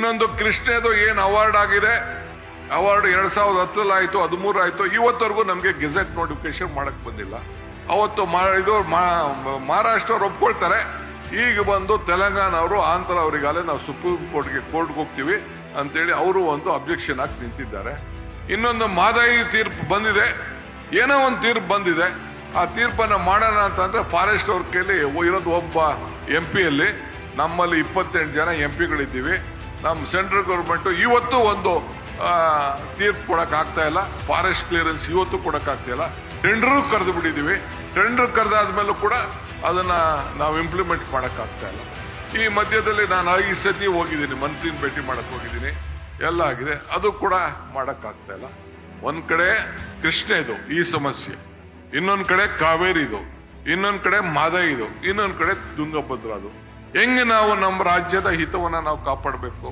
ಇನ್ನೊಂದು ಕೃಷ್ಣದು ಏನ್ ಅವಾರ್ಡ್ ಆಗಿದೆ, ಅವಾರ್ಡ್ 2010 ಆಯ್ತು, 13 ಆಯ್ತು, ಇವತ್ತವರೆಗೂ ನಮ್ಗೆ ಗೆಜೆಟ್ ನೋಟಿಫಿಕೇಶನ್ ಮಾಡಕ್ ಬಂದಿಲ್ಲ. ಅವತ್ತು ಇದು ಮಹಾರಾಷ್ಟ್ರ ಅವ್ರು ಒಪ್ಕೊಳ್ತಾರೆ, ಈಗ ಬಂದು ತೆಲಂಗಾಣ ಅವರು ಆಂಧ್ರ ಅವರಿಗಾಲೆ ನಾವು ಸುಪ್ರೀಂ ಕೋರ್ಟ್ಗೆ ಹೋಗ್ತೀವಿ ಅಂತೇಳಿ ಅವರು ಒಂದು ಅಬ್ಜೆಕ್ಷನ್ ಹಾಕಿ ನಿಂತಿದ್ದಾರೆ. ಇನ್ನೊಂದು ಮಾದಾಯಿ ತೀರ್ಪು ಬಂದಿದೆ, ಏನೋ ಒಂದು ತೀರ್ಪು ಬಂದಿದೆ, ಆ ತೀರ್ಪನ್ನ ಮಾಡೋಣ ಅಂತಂದ್ರೆ ಫಾರೆಸ್ಟ್ ಅವ್ರ ಕೈಲಿ ಇರೋದು ಒಬ್ಬ MP ನಮ್ಮಲ್ಲಿ 28 ಜನ MP ನಮ್ಮ ಸೆಂಟ್ರಲ್ ಗೌರ್ಮೆಂಟ್ ಇವತ್ತು ಒಂದು ತೀರ್ಪು ಕೊಡಕ್ ಆಗ್ತಾ ಇಲ್ಲ. ಫಾರೆಸ್ಟ್ ಕ್ಲಿಯರೆನ್ಸ್ ಇವತ್ತು ಕೊಡಕ್ ಆಗ್ತಾ ಇಲ್ಲ. ಟೆಂಡರ್ ಕರೆದು ಬಿಟ್ಟಿದೀವಿ. ಟೆಂಡರ್ ಕರೆದಾದ್ಮೇಲೂ ಕೂಡ ಅದನ್ನ ನಾವು ಇಂಪ್ಲಿಮೆಂಟ್ ಮಾಡಕ್ ಆಗ್ತಾ ಇಲ್ಲ. ಈ ಮಧ್ಯದಲ್ಲಿ ನಾನು 5 ಸತಿ ಹೋಗಿದ್ದೀನಿ, ಮಂತ್ರಿನ ಭೇಟಿ ಮಾಡಕ್ ಹೋಗಿದ್ದೀನಿ, ಎಲ್ಲ ಆಗಿದೆ, ಅದು ಕೂಡ ಮಾಡಕ್ ಆಗ್ತಾ ಇಲ್ಲ. ಒಂದ್ ಕಡೆ ಕೃಷ್ಣ ಇದು ಈ ಸಮಸ್ಯೆ, ಇನ್ನೊಂದ್ ಕಡೆ ಕಾವೇರಿ ಇದು, ಇನ್ನೊಂದ್ ಕಡೆ ಮಾದಾಯಿ ಇದು, ಇನ್ನೊಂದ್ ಕಡೆ ತುಂಗಭದ್ರಾ ಅದು. ಹೆಂಗೆ ನಾವು ನಮ್ಮ ರಾಜ್ಯದ ಹಿತವನ್ನ ನಾವು ಕಾಪಾಡಬೇಕು?